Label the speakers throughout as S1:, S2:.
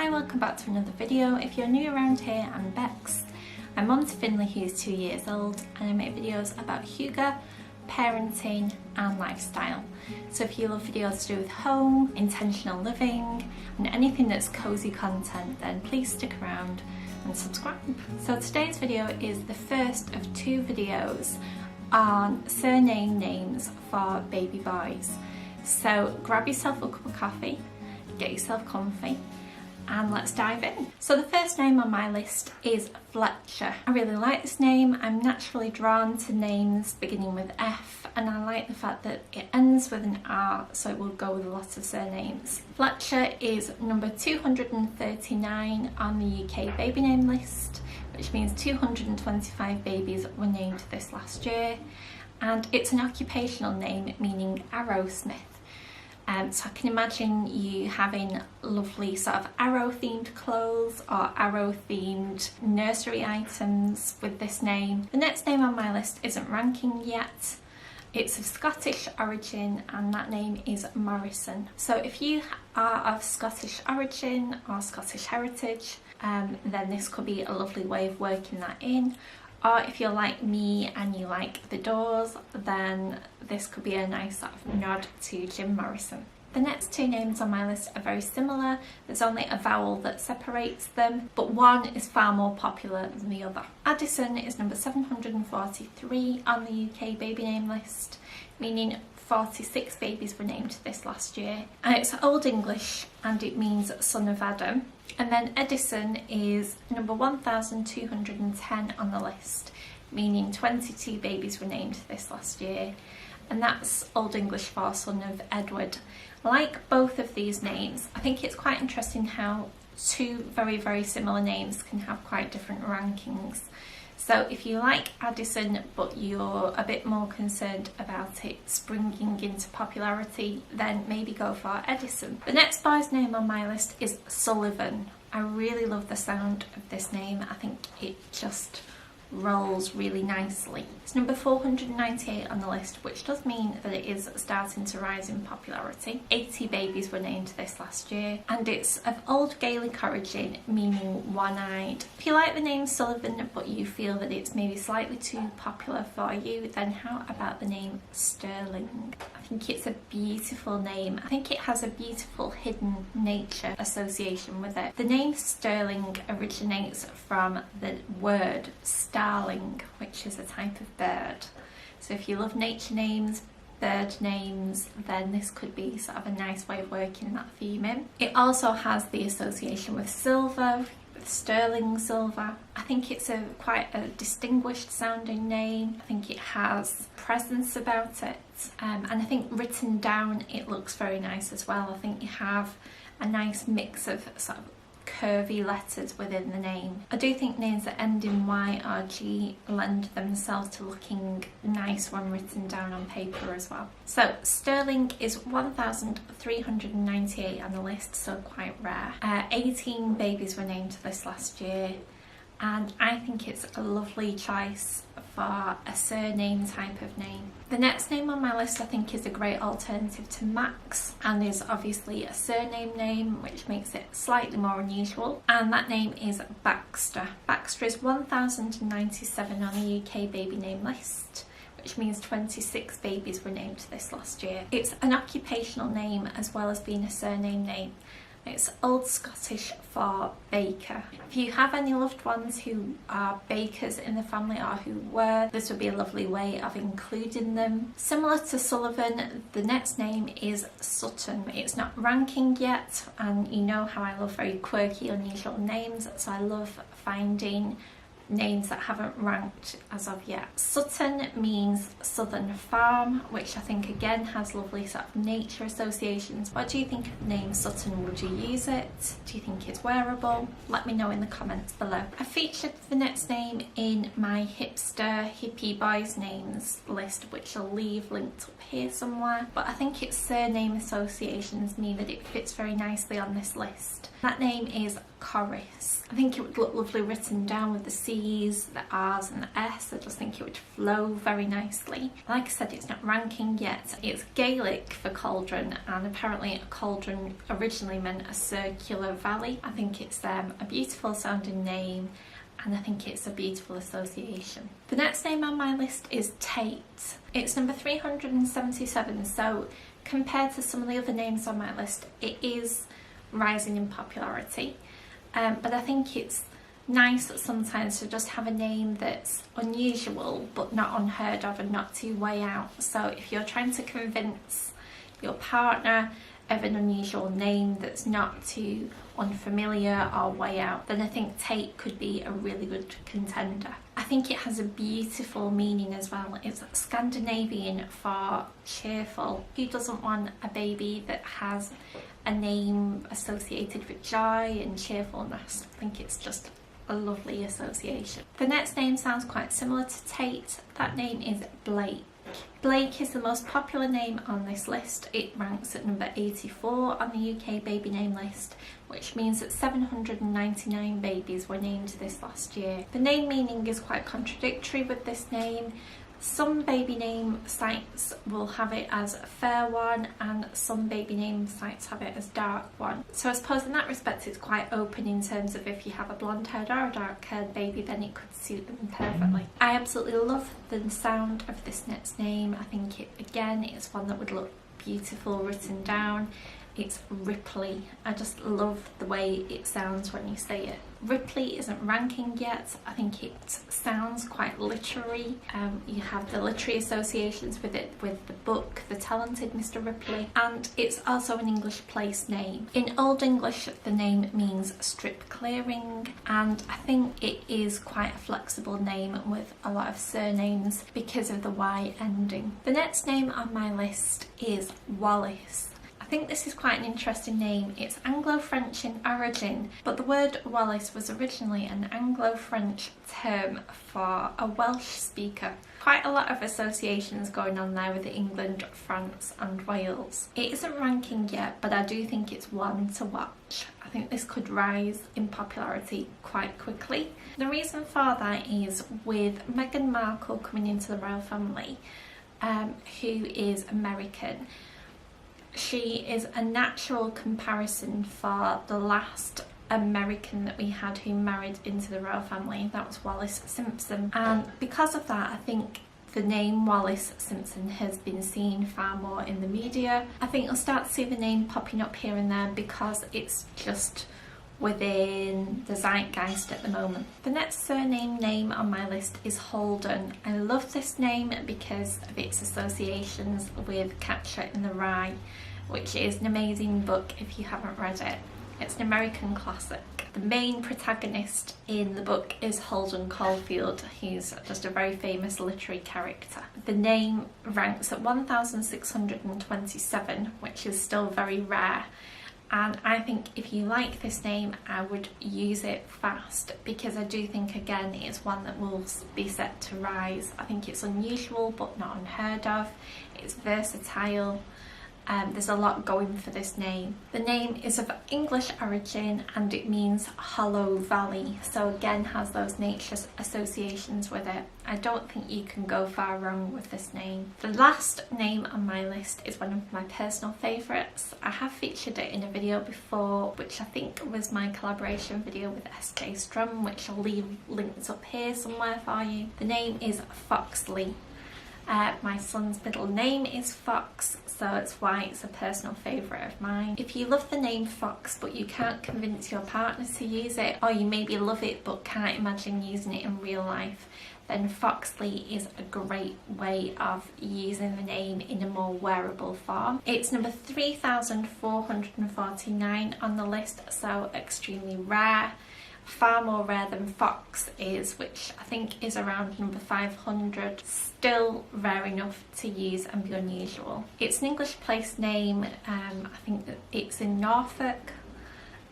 S1: Hi, welcome back to another video. If you're new around here, I'm Bex. I'm mum to Finley, who's 2 years old, and I make videos about Hugo, parenting and lifestyle. So if you love videos to do with home, intentional living and anything that's cozy content, then please stick around and subscribe. So today's video is the first of 2 videos on surname names for baby boys. So grab yourself a cup of coffee, get yourself comfy, and let's dive in. So the first name on my list is Fletcher. I really like this name. I'm naturally drawn to names beginning with F, and I like the fact that it ends with an R, so it will go with a lot of surnames. Fletcher is number 239 on the UK baby name list, which means 225 babies were named this last year, and it's an occupational name meaning arrowsmith. So I can imagine you having lovely sort of arrow themed clothes or arrow themed nursery items with this name. The next name on my list isn't ranking yet. It's of Scottish origin, and that name is Morrison. So if you are of Scottish origin or Scottish heritage, then this could be a lovely way of working that in. Or if you're like me and you like the Doors, then this could be a nice sort of nod to Jim Morrison. The next 2 names on my list are very similar. There's only a vowel that separates them, but one is far more popular than the other. Addison is number 743 on the UK baby name list, meaning 46 babies were named this last year. And it's Old English and it means son of Adam. And then Edison is number 1210 on the list, meaning 22 babies were named this last year. And that's Old English for son of Edward. Like both of these names, I think it's quite interesting how 2 very, very similar names can have quite different rankings. So if you like Addison but you're a bit more concerned about it springing into popularity, then maybe go for Edison. The next boy's name on my list is Sullivan. I really love the sound of this name. I think it just rolls really nicely. It's number 498 on the list, which does mean that it is starting to rise in popularity. 80 babies were named this last year, and it's of Old Gaelic origin, meaning one-eyed. If you like the name Sullivan but you feel that it's maybe slightly too popular for you, then how about the name Sterling? I think it's a beautiful name. I think it has a beautiful hidden nature association with it. The name Sterling originates from the word starling, which is a type of bird. So if you love nature names, bird names, then this could be sort of a nice way of working that theme in. It also has the association with silver, with sterling silver. I think it's quite a distinguished sounding name. I think it has presence about it, and I think written down it looks very nice as well. I think you have a nice mix of sort of curvy letters within the name. I do think names that end in Y or G lend themselves to looking nice when written down on paper as well. So Sterling is 1398 on the list, so quite rare. 18 babies were named this last year, and I think it's a lovely choice for a surname type of name. The next name on my list I think is a great alternative to Max, and is obviously a surname name, which makes it slightly more unusual, and that name is Baxter. Baxter is 1097 on the UK baby name list, which means 26 babies were named this last year. It's an occupational name as well as being a surname name. It's Old Scottish for baker. If you have any loved ones who are bakers in the family or who were, this would be a lovely way of including them. Similar to Sullivan, the next name is Sutton. It's not ranking yet, and you know how I love very quirky, unusual names, so I love finding names that haven't ranked as of yet. Sutton means southern farm, which I think again has lovely sort of nature associations. What do you think of the name Sutton? Would you use it? Do you think it's wearable? Let me know in the comments below. I featured the next name in my hipster hippie boys names list, which I'll leave linked up here somewhere, but I think its surname associations mean that it fits very nicely on this list. That name is chorus. I think it would look lovely written down with the C's, the R's and the S. I just think it would flow very nicely. Like I said, it's not ranking yet. It's Gaelic for cauldron, and apparently a cauldron originally meant a circular valley. I think it's a beautiful sounding name, and I think it's a beautiful association. The next name on my list is Tate. It's number 377, so compared to some of the other names on my list, it is rising in popularity. But I think it's nice sometimes to just have a name that's unusual but not unheard of and not too way out. So if you're trying to convince your partner of an unusual name that's not too unfamiliar or way out, then I think Tate could be a really good contender. I think it has a beautiful meaning as well. It's Scandinavian for cheerful. Who doesn't want a baby that has a name associated with joy and cheerfulness? I think it's just a lovely association. The next name sounds quite similar to Tate. That name is Blake. Blake is the most popular name on this list. It ranks at number 84 on the UK baby name list, which means that 799 babies were named this last year. The name meaning is quite contradictory with this name. Some baby name sites will have it as a fair one, and some baby name sites have it as dark one. So I suppose in that respect it's quite open in terms of if you have a blonde haired or a dark haired baby, then it could suit them perfectly. I absolutely love the sound of this next name. I think it, again, it's one that would look beautiful written down. It's Ripley. I just love the way it sounds when you say it. Ripley isn't ranking yet. I think it sounds quite literary. You have the literary associations with it, with the book The Talented Mr. Ripley, and it's also an English place name. In Old English, the name means strip clearing, and I think it is quite a flexible name with a lot of surnames because of the Y ending. The next name on my list is Wallace. I think this is quite an interesting name. It's Anglo-French in origin, but the word Wallace was originally an Anglo-French term for a Welsh speaker. Quite a lot of associations going on there with England, France and Wales. It isn't ranking yet, but I do think it's one to watch. I think this could rise in popularity quite quickly. The reason for that is with Meghan Markle coming into the royal family, who is American. She is a natural comparison for the last American that we had who married into the royal family. That was Wallis Simpson, and because of that I think the name Wallis Simpson has been seen far more in the media. I think you'll start to see the name popping up here and there because it's just within the zeitgeist at the moment. The next surname name on my list is Holden. I love this name because of its associations with Catcher in the Rye, which is an amazing book if you haven't read it. It's an American classic. The main protagonist in the book is Holden Caulfield. He's just a very famous literary character. The name ranks at 1,627, which is still very rare. And I think if you like this name, I would use it fast because I do think, again, it's one that will be set to rise. I think it's unusual but not unheard of. It's versatile. There's a lot going for this name. The name is of English origin and it means hollow valley, so again has those nature associations with it. I don't think you can go far wrong with this name. The last name on my list is one of my personal favourites. I have featured it in a video before, which I think was my collaboration video with SJ Strum, which I'll leave linked up here somewhere for you. The name is Foxley. My son's middle name is Fox, so it's why it's a personal favourite of mine. If you love the name Fox but you can't convince your partner to use it, or you maybe love it but can't imagine using it in real life, then Foxley is a great way of using the name in a more wearable form. It's number 3,449 on the list, so extremely rare. Far more rare than Fox is, which I think is around number 500. Still rare enough to use and be unusual. It's an English place name. I think that it's in Norfolk,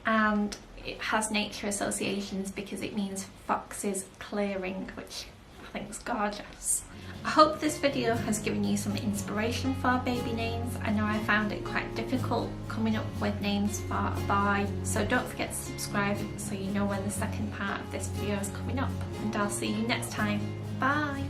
S1: and it has nature associations because it means foxes clearing, which I think is gorgeous. I hope this video has given you some inspiration for baby names. I know I found it quite difficult coming up with names for a boy, so don't forget to subscribe so you know when the second part of this video is coming up, and I'll see you next time. Bye!